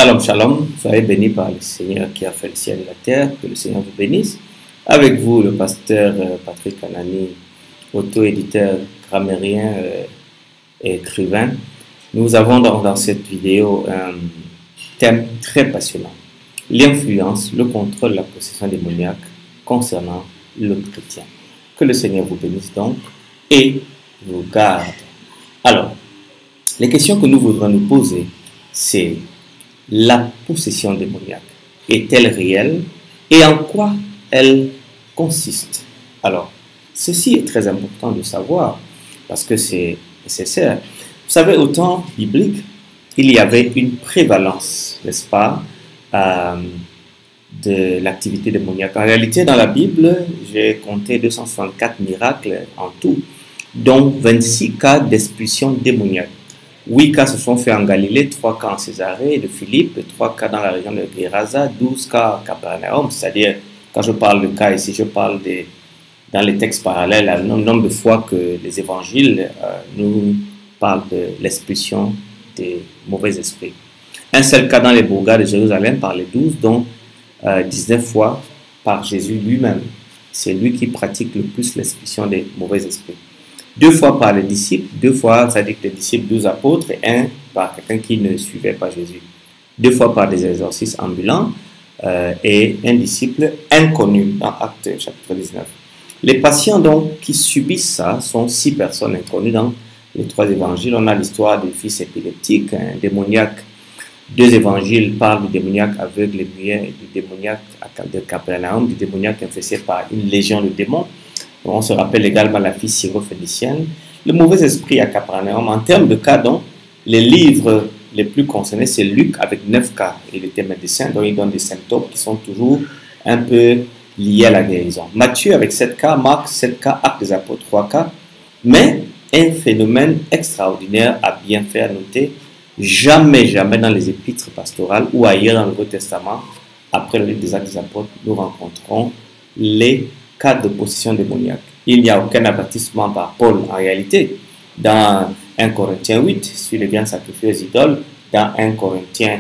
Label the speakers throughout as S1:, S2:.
S1: Shalom, shalom, soyez bénis par le Seigneur qui a fait le ciel et la terre, que le Seigneur vous bénisse. Avec vous, le pasteur Patrick Anani, auto-éditeur, grammairien et écrivain. Nous avons dans cette vidéo un thème très passionnant, l'influence, le contrôle, la possession démoniaque concernant le chrétien. Que le Seigneur vous bénisse donc et vous garde. Alors, les questions que nous voudrons nous poser, c'est: la possession démoniaque est-elle réelle et en quoi elle consiste? Alors, ceci est très important de savoir parce que c'est nécessaire. Vous savez, au temps biblique, il y avait une prévalence, n'est-ce pas, de l'activité démoniaque. En réalité, dans la Bible, j'ai compté 264 miracles en tout, dont 26 cas d'expulsion démoniaque. 8 cas se sont faits en Galilée, 3 cas en Césarée de Philippe, 3 cas dans la région de Gerasa, 12 cas à Capernaum. C'est-à-dire, quand je parle de cas ici, je parle dans les textes parallèles, le nombre de fois que les évangiles nous parlent de l'expulsion des mauvais esprits. Un seul cas dans les bourgades de Jérusalem par les 12, dont 19 fois par Jésus lui-même. C'est lui qui pratique le plus l'expulsion des mauvais esprits. 2 fois par les disciples, 2 fois, c'est-à-dire que les disciples, 12 apôtres, et 1 par quelqu'un qui ne suivait pas Jésus. 2 fois par des exorcistes ambulants et un disciple inconnu dans Actes chapitre 19. Les patients donc qui subissent ça sont 6 personnes inconnues dans les 3 évangiles. On a l'histoire du fils épileptique, un démoniaque. 2 évangiles parlent du démoniaque aveugle et muet, et du démoniaque de Capernaum, du démoniaque infesté par une légion de démons. On se rappelle également la fille syrophénicienne. Le mauvais esprit à Capernaum, en termes de cas, donc, les livres les plus concernés, c'est Luc avec 9 cas. Il était médecin, donc il donne des symptômes qui sont toujours un peu liés à la guérison. Matthieu avec 7 cas, Marc 7 cas, Actes des Apôtres 3 cas. Mais un phénomène extraordinaire à bien faire noter: jamais dans les épîtres pastorales ou ailleurs dans le Nouveau Testament, après le livre des Actes des Apôtres, nous rencontrons les cas de possession démoniaque. Il n'y a aucun avertissement par Paul en réalité. Dans 1 Corinthiens 8, sur les biens sacrifiés aux idoles, dans 1 Corinthiens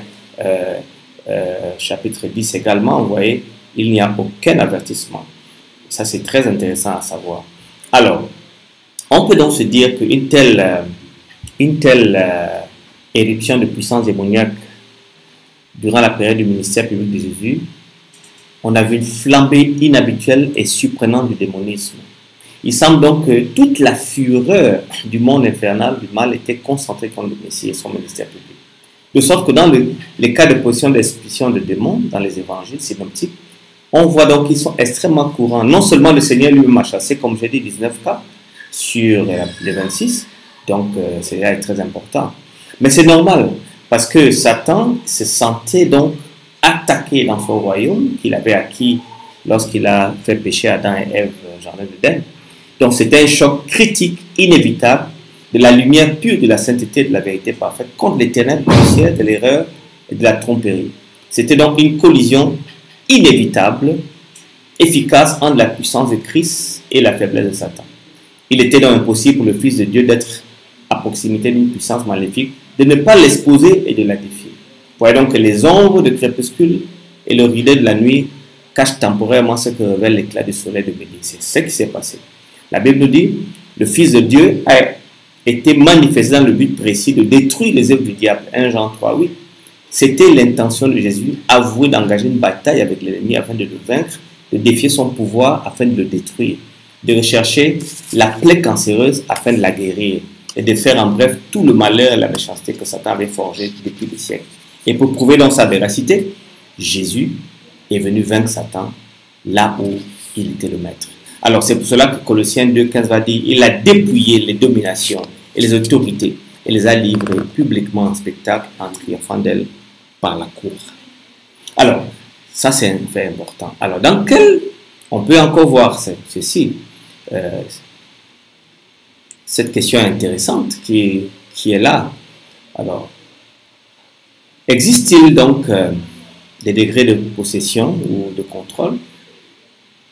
S1: chapitre 10 également, vous voyez, il n'y a aucun avertissement. Ça, c'est très intéressant à savoir. Alors, on peut donc se dire qu'une telle éruption de puissance démoniaque durant la période du ministère public de Jésus, on a vu une flambée inhabituelle et surprenante du démonisme. Il semble donc que toute la fureur du monde infernal, du mal, était concentrée contre le Messie et son ministère public. De sorte que dans les cas de possession d'expulsion de démons, dans les évangiles synoptiques, on voit donc qu'ils sont extrêmement courants. Non seulement le Seigneur lui-même a chassé, comme j'ai dit, 19 cas sur les 26, donc c'est très important. Mais c'est normal, parce que Satan se sentait donc attaqué dans son royaume qu'il avait acquis lorsqu'il a fait pécher Adam et Ève au jardin d'Éden. Donc c'était un choc critique, inévitable, de la lumière pure de la sainteté et de la vérité parfaite contre les ténèbres poussières de l'erreur et de la tromperie. C'était donc une collision inévitable, efficace entre la puissance de Christ et la faiblesse de Satan. Il était donc impossible pour le Fils de Dieu d'être à proximité d'une puissance maléfique, de ne pas l'exposer et de la défier. Vous voyez donc que les ombres de crépuscule et le rideau de la nuit cachent temporairement ce que révèle l'éclat du soleil de midi. C'est ce qui s'est passé. La Bible nous dit: le Fils de Dieu a été manifesté dans le but précis de détruire les œuvres du diable. 1 Jean 3, 8. C'était l'intention de Jésus, avouée, d'engager une bataille avec l'ennemi afin de le vaincre, de défier son pouvoir afin de le détruire, de rechercher la plaie cancéreuse afin de la guérir et de faire en bref tout le malheur et la méchanceté que Satan avait forgé depuis des siècles. Et pour prouver donc sa véracité, Jésus est venu vaincre Satan là où il était le maître. Alors c'est pour cela que Colossiens 2,15 va dire: il a dépouillé les dominations et les autorités et les a livrées publiquement en spectacle en triomphant d'elles par la cour. Alors, ça c'est un fait important. Alors, dans quel... On peut encore voir ceci. Cette question intéressante qui est là. Alors, existe-t-il donc des degrés de possession ou de contrôle?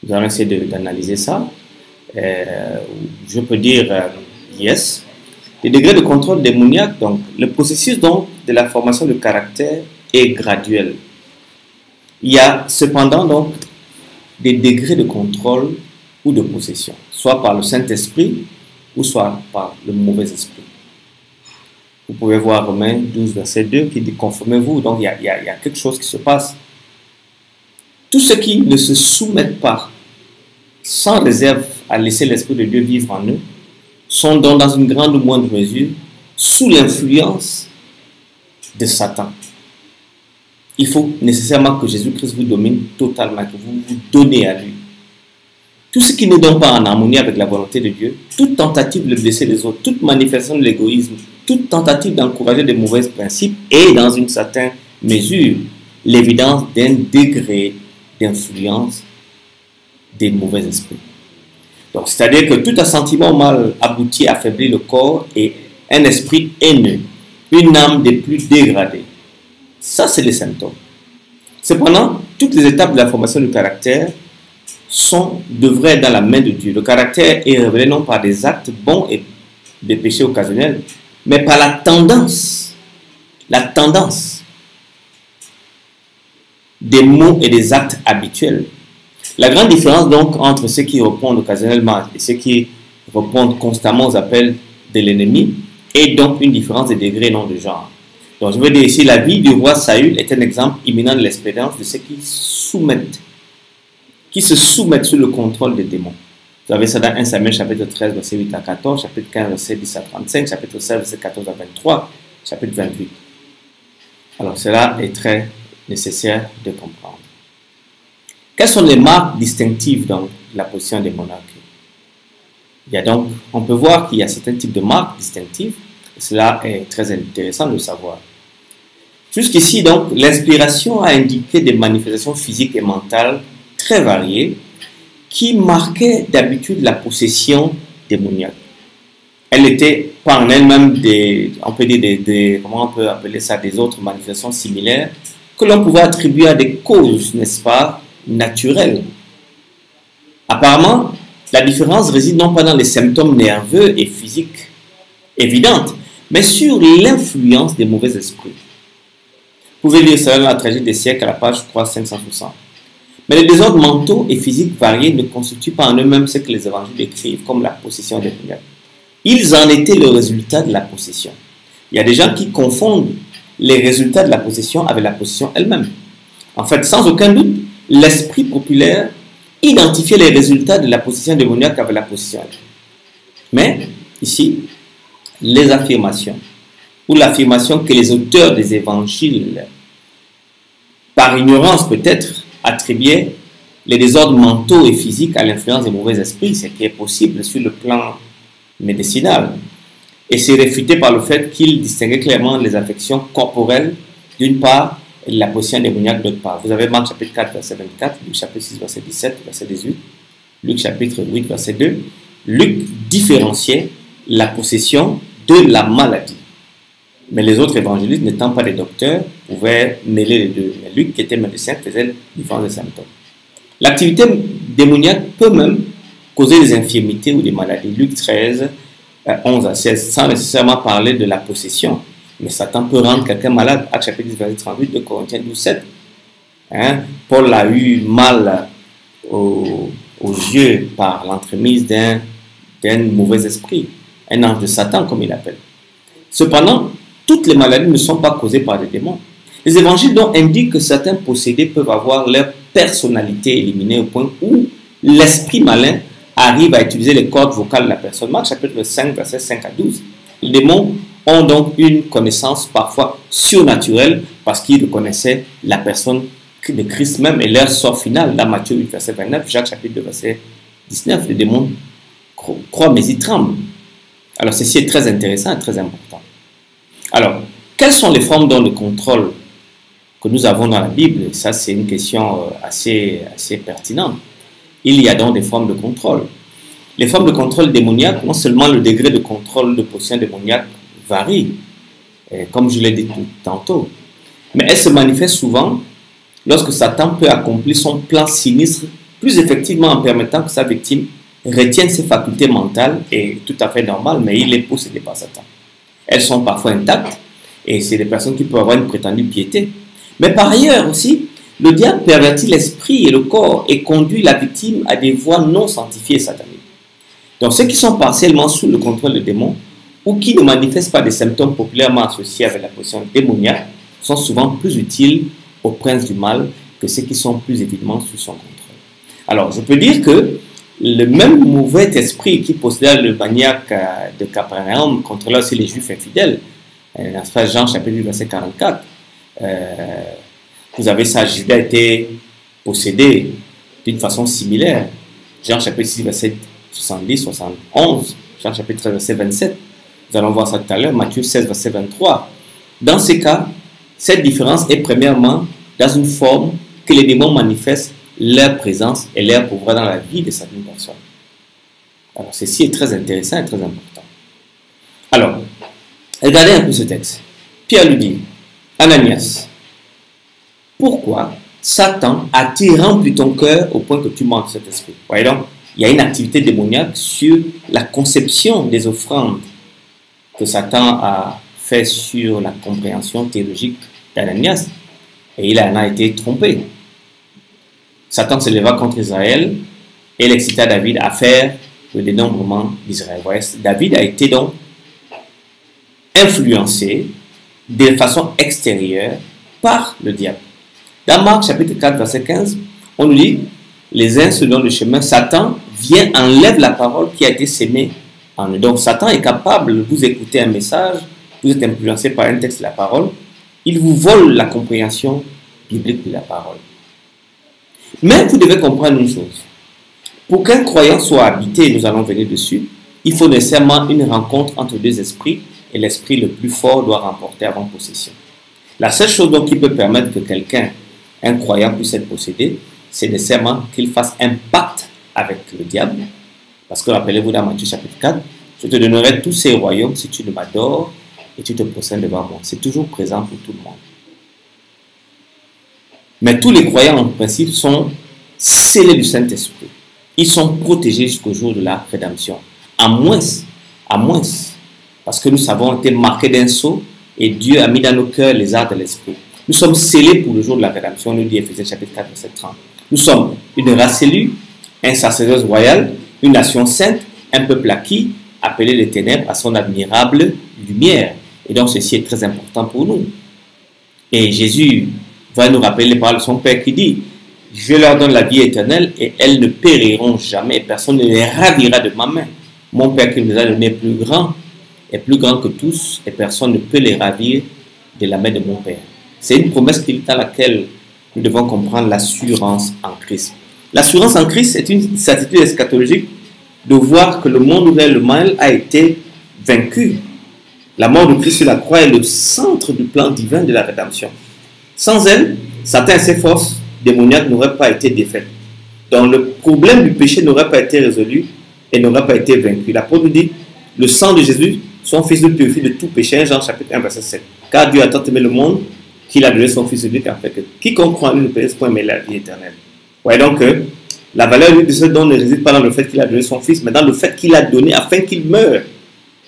S1: Nous allons essayer d'analyser ça. Je peux dire yes. Les degrés de contrôle démoniaque, donc le processus donc de la formation de caractère est graduel. Il y a cependant donc des degrés de contrôle ou de possession, soit par le Saint-Esprit ou soit par le mauvais esprit. Vous pouvez voir Romains 12, verset 2 qui dit conformez-vous. Donc il y a quelque chose qui se passe. Tous ceux qui ne se soumettent pas sans réserve à laisser l'Esprit de Dieu vivre en eux sont donc dans une grande ou moindre mesure sous l'influence de Satan. Il faut nécessairement que Jésus-Christ vous domine totalement, que vous vous donnez à lui. Tout ce qui n'est donc pas en harmonie avec la volonté de Dieu, toute tentative de blesser les autres, toute manifestation de l'égoïsme, toute tentative d'encourager des mauvais principes est dans une certaine mesure l'évidence d'un degré d'influence des mauvais esprits. Donc, c'est-à-dire que tout assentiment mal aboutit à affaiblir le corps et un esprit haineux, une âme des plus dégradées. Ça, c'est les symptômes. Cependant, toutes les étapes de la formation du caractère devraient être dans la main de Dieu. Le caractère est révélé non par des actes bons et des péchés occasionnels, mais par la tendance des mots et des actes habituels. La grande différence donc entre ceux qui répondent occasionnellement et ceux qui répondent constamment aux appels de l'ennemi est donc une différence de degré, non de genre. Donc je veux dire ici, la vie du roi Saül est un exemple imminent de l'expérience de ceux qui se soumettent sous le contrôle des démons. Vous avez ça dans 1 Samuel chapitre 13, verset 8 à 14, chapitre 15, verset 10 à 35, chapitre 16, verset 14 à 23, chapitre 28. Alors cela est très nécessaire de comprendre. Quelles sont les marques distinctives dans la position démoniaque? Il y a donc, on peut voir qu'il y a certains types de marques distinctives. Cela est très intéressant de le savoir. Jusqu'ici, donc, l'inspiration a indiqué des manifestations physiques et mentales très variées qui marquaient d'habitude la possession démoniaque. Elle n'était pas en elle-même on peut dire comment on peut appeler ça, des autres manifestations similaires que l'on pouvait attribuer à des causes, n'est-ce pas, naturelles. Apparemment, la différence réside non pas dans les symptômes nerveux et physiques évidentes, mais sur l'influence des mauvais esprits. Vous pouvez lire ça dans la tragédie des siècles à la page 560. Mais les désordres mentaux et physiques variés ne constituent pas en eux-mêmes ce que les évangiles décrivent comme la possession démoniaque. Ils en étaient le résultat de la possession. Il y a des gens qui confondent les résultats de la possession avec la possession elle-même. En fait, sans aucun doute, l'esprit populaire identifiait les résultats de la possession démoniaque avec la possession elle-même. Mais, ici, les affirmations, ou l'affirmation que les auteurs des évangiles, par ignorance peut-être, attribuaient les désordres mentaux et physiques à l'influence des mauvais esprits, ce qui est possible sur le plan médicinal. Et c'est réfuté par le fait qu'ils distinguaient clairement les affections corporelles d'une part et la possession démoniaque d'autre part. Vous avez Marc chapitre 4, verset 24, Luc chapitre 6, verset 17, verset 18, Luc chapitre 8, verset 2. Luc différenciait la possession de la maladie. Mais les autres évangélistes, n'étant pas des docteurs, pouvaient mêler les deux. Mais Luc, qui était médecin, faisait la différence des symptômes. L'activité démoniaque peut même causer des infirmités ou des maladies. Luc 13, 11 à 16, sans nécessairement parler de la possession. Mais Satan peut rendre quelqu'un malade. Actes chapitre 10, verset 38 de Corinthiens 12, 7. Paul a eu mal aux yeux par l'entremise d'un mauvais esprit, un ange de Satan, comme il l'appelle. Cependant, toutes les maladies ne sont pas causées par des démons. Les évangiles donc indiquent que certains possédés peuvent avoir leur personnalité éliminée au point où l'esprit malin arrive à utiliser les cordes vocales de la personne. Marc chapitre 5, versets 5 à 12. Les démons ont donc une connaissance parfois surnaturelle parce qu'ils reconnaissaient la personne de Christ même et leur sort final. Dans Matthieu 8, verset 29, Jacques chapitre 2, verset 19, les démons croient mais ils tremblent. Alors ceci est très intéressant et très important. Alors, quelles sont les formes de contrôle que nous avons dans la Bible? Ça, c'est une question assez pertinente. Il y a donc des formes de contrôle. Les formes de contrôle démoniaque, non seulement le degré de contrôle de possession démoniaque varie, comme je l'ai dit tantôt, mais elles se manifestent souvent lorsque Satan peut accomplir son plan sinistre plus effectivement en permettant que sa victime retienne ses facultés mentales, est tout à fait normal, mais il est possédé par Satan. Elles sont parfois intactes et c'est des personnes qui peuvent avoir une prétendue piété. Mais par ailleurs aussi, le diable pervertit l'esprit et le corps et conduit la victime à des voies non sanctifiées et sataniques. Donc ceux qui sont partiellement sous le contrôle des démons ou qui ne manifestent pas des symptômes populairement associés avec la possession démoniaque sont souvent plus utiles au prince du mal que ceux qui sont plus évidemment sous son contrôle. Alors je peux dire que le même mauvais esprit qui possédait le maniaque de Capernaum contrôlait aussi les juifs infidèles. N'est-ce pas, Jean chapitre 8 verset 44. Vous avez ça, Judas a été possédé d'une façon similaire. Jean chapitre 6 verset 70, 71, Jean chapitre 13 verset 27. Nous allons voir ça tout à l'heure, Matthieu 16 verset 23. Dans ces cas, cette différence est premièrement dans une forme que les démons manifestent leur présence et leur pouvoir dans la vie de certaines personnes. Alors ceci est très intéressant et très important. Alors, regardez un peu ce texte. Pierre lui dit, Ananias, pourquoi Satan a-t-il rempli ton cœur au point que tu manques cet esprit? Voyez donc, il y a une activité démoniaque sur la conception des offrandes que Satan a fait sur la compréhension théologique d'Ananias. Et il en a été trompé. Satan se leva contre Israël et il excita David à faire le dénombrement d'Israël. David a été donc influencé de façon extérieure par le diable. Dans Marc chapitre 4 verset 15, on nous dit, les uns selon le chemin, Satan vient, enlève la parole qui a été sémée en eux. Donc Satan est capable de vous écouter un message, vous êtes influencé par un texte de la parole, il vous vole la compréhension biblique de la parole. Mais vous devez comprendre une chose. Pour qu'un croyant soit habité, nous allons venir dessus, il faut nécessairement une rencontre entre deux esprits et l'esprit le plus fort doit remporter avant possession. La seule chose donc qui peut permettre que quelqu'un, un croyant, puisse être possédé, c'est nécessairement qu'il fasse un pacte avec le diable. Parce que rappelez-vous dans Matthieu chapitre 4, je te donnerai tous ces royaumes si tu ne m'adores et tu te procèdes devant moi. C'est toujours présent pour tout le monde. Mais tous les croyants en principe sont scellés du Saint-Esprit. Ils sont protégés jusqu'au jour de la rédemption. À moins, parce que nous avons été marqués d'un sceau et Dieu a mis dans nos cœurs les arts de l'Esprit. Nous sommes scellés pour le jour de la rédemption, nous dit Éphésiens chapitre 4, verset 30. Nous sommes une race élue, un sacerdoce royal, une nation sainte, un peuple acquis, appelé les ténèbres à son admirable lumière. Et donc ceci est très important pour nous. Et Jésus va nous rappeler les paroles de son Père qui dit, je leur donne la vie éternelle et elles ne périront jamais, personne ne les ravira de ma main. Mon Père qui nous a donné est plus grand que tous et personne ne peut les ravir de la main de mon Père. C'est une promesse dans laquelle nous devons comprendre l'assurance en Christ. L'assurance en Christ est une certitude eschatologique de voir que le monde où le mal a été vaincu. La mort de Christ sur la croix est le centre du plan divin de la rédemption. Sans elle, Satan et ses forces démoniaques n'auraient pas été défaites. Donc le problème du péché n'aurait pas été résolu et n'aurait pas été vaincu. L'apôtre dit, le sang de Jésus, son Fils, nous purifie de tout péché. Jean chapitre 1 verset 7. Car Dieu a tant aimé le monde qu'il a donné son Fils unique afin que quiconque croit en lui ne périsse point mais la vie éternelle. Voyez donc que la valeur de ce don ne réside pas dans le fait qu'il a donné son Fils, mais dans le fait qu'il a donné afin qu'il meure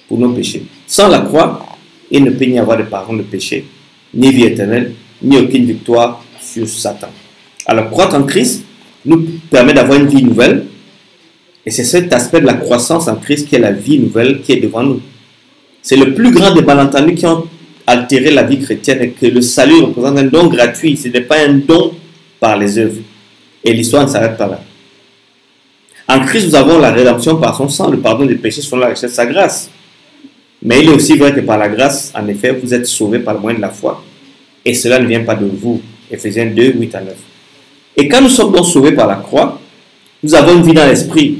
S1: pour nos péchés. Sans la croix, il ne peut n'y avoir de pardon de péché, ni vie éternelle, ni aucune victoire sur Satan. Alors, croître en Christ nous permet d'avoir une vie nouvelle, et c'est cet aspect de la croissance en Christ qui est la vie nouvelle qui est devant nous. C'est le plus grand des malentendus qui ont altéré la vie chrétienne et que le salut représente un don gratuit, ce n'est pas un don par les œuvres. Et l'histoire ne s'arrête pas là. En Christ, nous avons la rédemption par son sang, le pardon des péchés selon la richesse de sa grâce. Mais il est aussi vrai que par la grâce, en effet, vous êtes sauvés par le moyen de la foi. Et cela ne vient pas de vous. Éphésiens 2, 8 à 9. Et quand nous sommes donc sauvés par la croix, nous avons une vie dans l'esprit.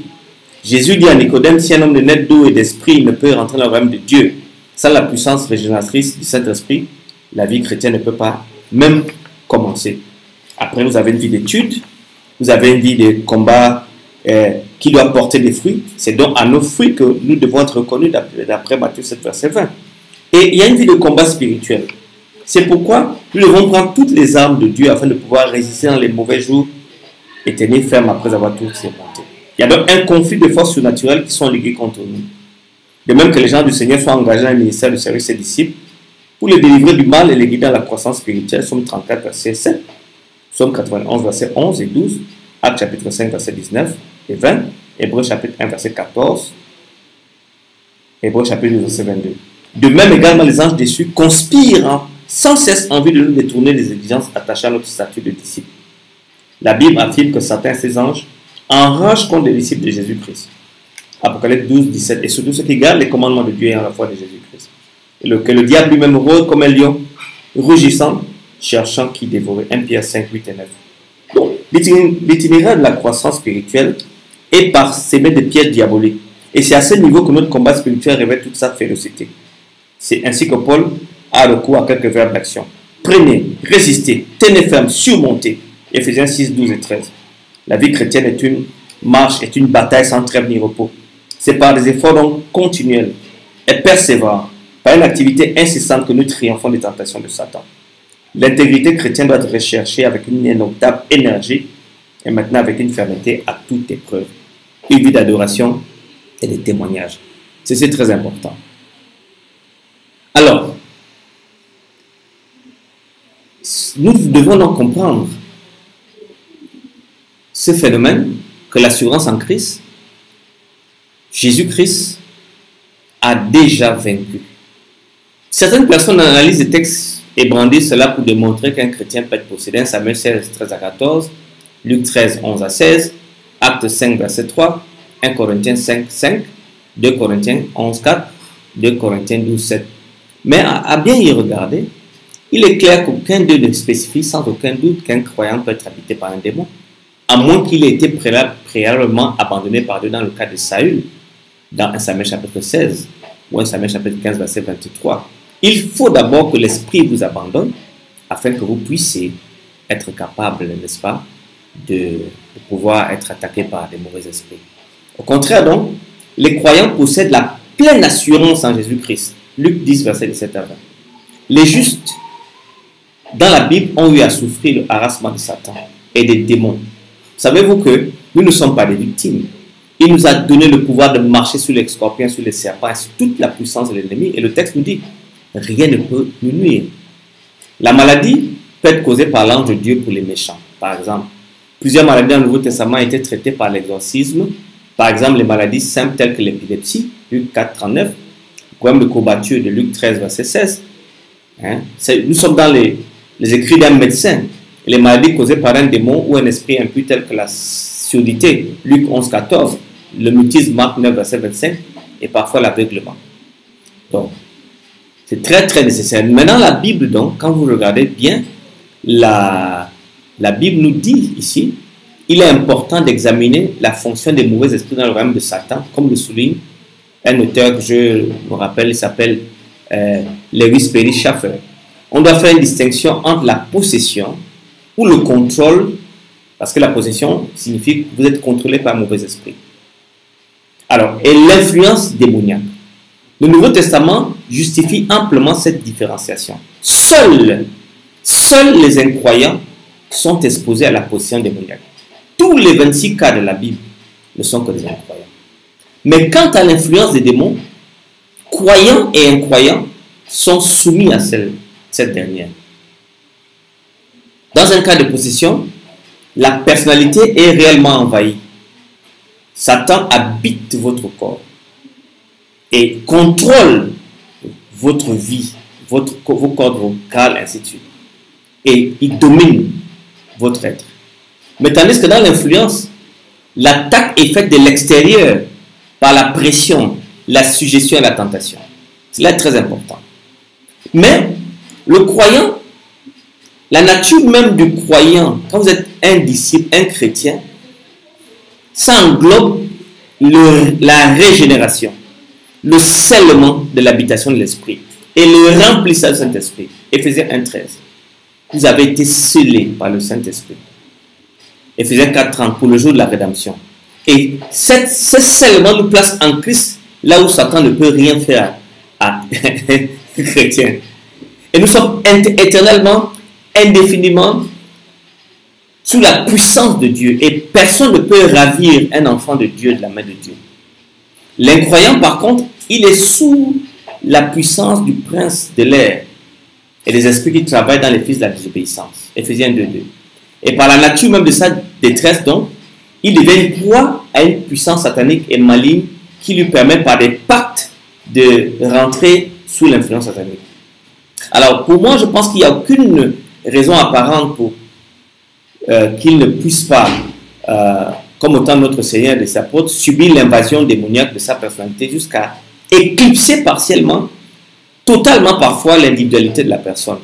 S1: Jésus dit à Nicodème, si un homme de naître d'eau et d'esprit ne peut rentrer dans le royaume de Dieu, sans la puissance régénératrice du Saint-Esprit, la vie chrétienne ne peut pas même commencer. Après, vous avez une vie d'études, vous avez une vie de combat qui doit porter des fruits. C'est donc à nos fruits que nous devons être reconnus d'après Matthieu 7, verset 20. Et il y a une vie de combat spirituel. C'est pourquoi nous devons prendre toutes les armes de Dieu afin de pouvoir résister dans les mauvais jours et tenir ferme après avoir tout surmonté. Il y a donc un conflit de forces surnaturelles qui sont liguées contre nous. De même que les gens du Seigneur sont engagés dans le ministère du service de ses disciples, pour les délivrer du mal et les guider dans la croissance spirituelle. Psaume 34, verset 7. Psaume 91, verset 11 et 12. Actes chapitre 5, verset 19 et 20. Hébreux chapitre 1, verset 14. Hébreux chapitre 2, verset 22. De même également, les anges déçus conspirent sans cesse en vue de nous détourner des exigences attachées à notre statut de disciple. La Bible affirme que Satan et ses anges enragent contre les disciples de Jésus-Christ. Apocalypse 12, 17. Et surtout ceux qui gardent les commandements de Dieu et en la foi de Jésus-Christ. Que le diable lui-même rôde comme un lion, rugissant, cherchant qui dévorer. 1 Pierre 5, 8 et 9. Donc, l'itinéraire de la croissance spirituelle est parsemé de pièges diaboliques. Et c'est à ce niveau que notre combat spirituel révèle toute sa férocité. C'est ainsi que Paul a recours à quelques verbes d'action. Prenez, résistez, tenez ferme, surmontez. Éphésiens 6, 12 et 13. La vie chrétienne est une marche, est une bataille sans trêve ni repos. C'est par des efforts donc continuels et persévérants, par une activité incessante que nous triomphons des tentations de Satan. L'intégrité chrétienne doit être recherchée avec une inénarrable énergie et maintenant avec une fermeté à toute épreuve. Une vie d'adoration et de témoignage. C'est très important. Alors, nous devons donc comprendre ce phénomène que l'assurance en Christ, Jésus-Christ a déjà vaincu. Certaines personnes analysent les textes et brandissent cela pour démontrer qu'un chrétien peut être possédé. 1 Samuel 16, 13 à 14, Luc 13, 11 à 16, Actes 5, verset 3, 1 Corinthiens 5, 5, 2 Corinthiens 11, 4, 2 Corinthiens 12, 7. Mais à bien y regarder, il est clair qu'aucun d'eux ne spécifie sans aucun doute qu'un croyant peut être habité par un démon, à moins qu'il ait été préalablement abandonné par Dieu dans le cas de Saül, dans 1 Samuel chapitre 16, ou 1 Samuel chapitre 15, verset 23. Il faut d'abord que l'esprit vous abandonne, afin que vous puissiez être capable, n'est-ce pas, de pouvoir être attaqué par des mauvais esprits. Au contraire donc, les croyants possèdent la pleine assurance en Jésus-Christ. Luc 10, verset 17 à 20. Les justes, dans la Bible, ont eu à souffrir le harassement de Satan et des démons. Savez-vous que nous ne sommes pas des victimes? Il nous a donné le pouvoir de marcher sur les scorpions, sur les serpents, et sur toute la puissance de l'ennemi. Et le texte nous dit, rien ne peut nous nuire. La maladie peut être causée par l'ange de Dieu pour les méchants. Par exemple, plusieurs maladies dans le Nouveau Testament étaient traitées par l'exorcisme. Par exemple, les maladies simples telles que l'épilepsie, Luc 4, 39, le problème de courbature de Luc 13, verset 16. Nous sommes dans les écrits d'un médecin. Les maladies causées par un démon ou un esprit impur telles que la surdité, Luc 11, 14, le mutisme, Marc 9, verset 25, et parfois l'aveuglement. Donc, c'est très nécessaire. Maintenant, la Bible, donc, quand vous regardez bien, la Bible nous dit ici, il est important d'examiner la fonction des mauvais esprits dans le royaume de Satan, comme le souligne un auteur que je me rappelle, il s'appelle Lewis Perry Schaeffer. On doit faire une distinction entre la possession ou le contrôle, parce que la possession signifie que vous êtes contrôlé par un mauvais esprit. Alors, et l'influence démoniaque. Le Nouveau Testament justifie amplement cette différenciation. Seuls les incroyants sont exposés à la possession démoniaque. Tous les 26 cas de la Bible ne sont que des incroyants. Mais quant à l'influence des démons, croyants et incroyants sont soumis à cette dernière. Dans un cas de possession, la personnalité est réellement envahie. Satan habite votre corps et contrôle votre vie, vos cordes vocales, ainsi de suite. Et il domine votre être. Mais tandis que dans l'influence, l'attaque est faite de l'extérieur par la pression, la suggestion et la tentation. Cela est très important. Mais le croyant, la nature même du croyant, quand vous êtes un disciple, un chrétien, ça englobe la régénération, le scellement de l'habitation de l'esprit et le remplissage du Saint-Esprit. Éphésiens 1,13. Vous avez été scellés par le Saint-Esprit. Éphésiens 4,30 pour le jour de la rédemption. Et ce scellement nous place en Christ là où Satan ne peut rien faire à chrétien. Et nous sommes éternellement, indéfiniment sous la puissance de Dieu. Et personne ne peut ravir un enfant de Dieu de la main de Dieu. L'incroyant, par contre, il est sous la puissance du prince de l'air, et des esprits qui travaillent dans les fils de la désobéissance. Éphésiens 2:2. Et par la nature même de sa détresse, donc, il devient une proie à une puissance satanique et maligne qui lui permet par des pactes de rentrer sous l'influence satanique. Alors, pour moi, je pense qu'il n'y a aucune raison apparente pour qu'il ne puisse pas, comme au temps de notre Seigneur et de ses apôtres, subir l'invasion démoniaque de sa personnalité jusqu'à éclipser partiellement, totalement parfois, l'individualité de la personne.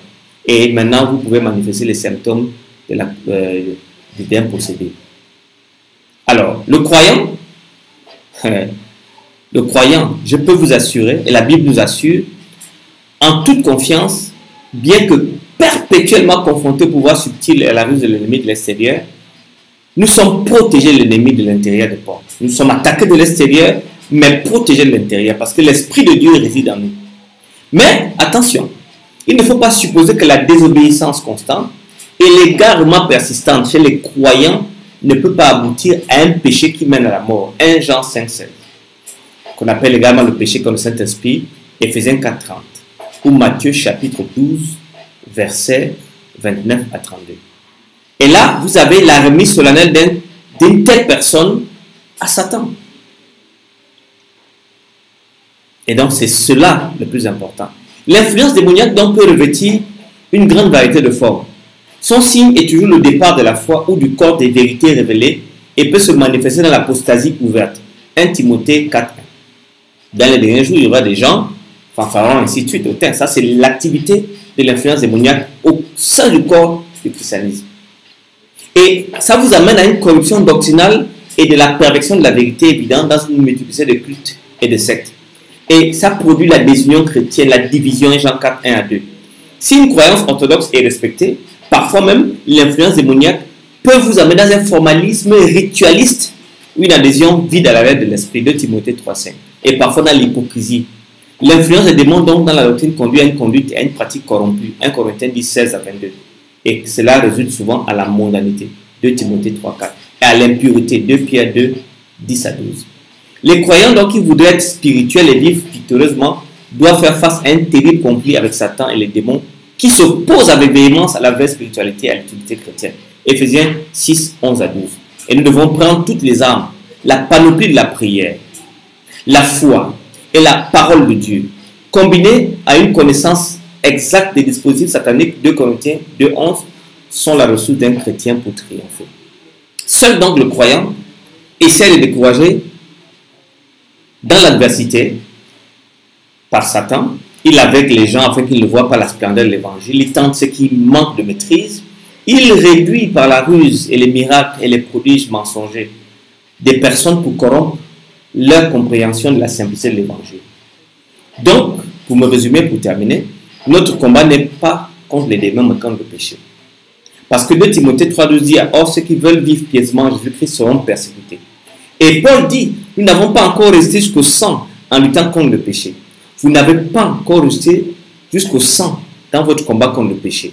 S1: Et maintenant, vous pouvez manifester les symptômes d'un possédé. Alors, le croyant, je peux vous assurer, et la Bible nous assure, en toute confiance, bien que perpétuellement confrontés au pouvoir subtil et à la ruse de l'ennemi de l'extérieur, nous sommes protégés de l'ennemi de l'intérieur de porte. Nous sommes attaqués de l'extérieur, mais protégés de l'intérieur, parce que l'Esprit de Dieu réside en nous. Mais, attention, il ne faut pas supposer que la désobéissance constante et l'égarement persistant chez les croyants ne peut pas aboutir à un péché qui mène à la mort. 1 Jean 5,16, qu'on appelle également le péché comme le Saint-Esprit, Éphésiens 4,30, ou Matthieu chapitre 12, versets 29 à 32. Et là, vous avez la remise solennelle d'une telle personne à Satan. Et donc, c'est cela le plus important. L'influence démoniaque donc peut revêtir une grande variété de formes. Son signe est toujours le départ de la foi ou du corps des vérités révélées et peut se manifester dans l'apostasie ouverte. 1 Timothée 4. Dans les derniers jours, il y aura des gens, fanfarons, ainsi de suite. Ça, c'est l'activité de l'influence démoniaque au sein du corps du christianisme. Et ça vous amène à une corruption doctrinale et de la perversion de la vérité évidente dans une multiplicité de cultes et de sectes. Et ça produit la désunion chrétienne, la division, Jean 4, 1 à 2. Si une croyance orthodoxe est respectée, parfois même l'influence démoniaque peut vous amener dans un formalisme ritualiste ou une adhésion vide à la lettre de l'esprit, 2 Timothée 3, 5. Et parfois dans l'hypocrisie. L'influence des démons donc dans la doctrine conduit à une conduite et à une pratique corrompue, 1 Corinthiens 10, 16 à 22. Et cela résulte souvent à la mondanité, 2 Timothée 3, 4. Et à l'impureté, 2 Pierre 2, 10 à 12. Les croyants donc qui voudraient être spirituels et vivre victorieusement doivent faire face à un terrible conflit avec Satan et les démons qui s'opposent avec véhémence à la vraie spiritualité et à l'utilité chrétienne. Éphésiens 6, 11 à 12. Et nous devons prendre toutes les armes, la panoplie de la prière, la foi et la parole de Dieu, combinées à une connaissance exacte des dispositifs sataniques. 2 Corinthiens 2, 11 sont la ressource d'un chrétien pour triompher. Seul donc le croyant essaie de décourager dans l'adversité par Satan. Il aveugle les gens afin qu'ils ne voient pas la splendeur de l'évangile. Il tente ce qui manque de maîtrise. Il réduit par la ruse et les miracles et les prodiges mensongers des personnes pour corrompre leur compréhension de la simplicité de l'évangile. Donc, pour me résumer, pour terminer, notre combat n'est pas contre les démons, mais contre le péché. Parce que 2 Timothée 3,12 dit, « Or, ceux qui veulent vivre pieusement en Jésus-Christ seront persécutés. » Et Paul dit, « Nous n'avons pas encore résisté jusqu'au sang en luttant contre le péché. » Vous n'avez pas encore résisté jusqu'au sang dans votre combat contre le péché.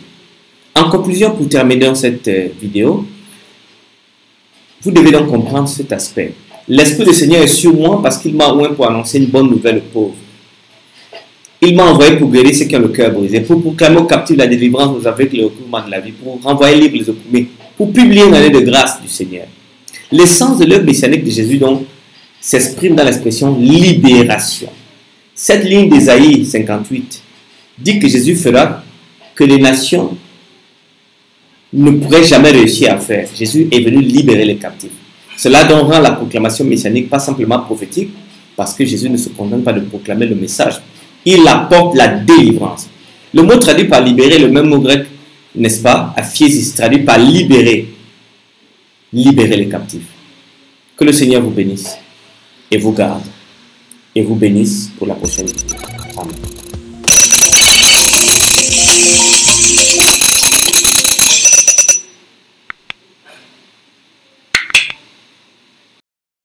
S1: En conclusion, pour terminer cette vidéo, vous devez donc comprendre cet aspect. L'Esprit du Seigneur est sur moi parce qu'il m'a oint pour annoncer une bonne nouvelle aux pauvres. Il m'a envoyé pour guérir ceux qui ont le cœur brisé, pour proclamer aux captifs la délivrance aux aveugles et le recouvrement de la vie, pour renvoyer libres les opprimés, pour publier une année de grâce du Seigneur. L'essence de l'œuvre messianique de Jésus donc s'exprime dans l'expression libération. Cette ligne d'Ésaïe 58 dit que Jésus fera que les nations ne pourraient jamais réussir à faire. Jésus est venu libérer les captifs. Cela donc rend la proclamation messianique pas simplement prophétique, parce que Jésus ne se contente pas de proclamer le message. Il apporte la délivrance. Le mot traduit par libérer, le même mot grec, n'est-ce pas, aphiésis, traduit par libérer. Libérer les captifs. Que le Seigneur vous bénisse et vous garde et vous bénisse pour la prochaine vidéo. Amen.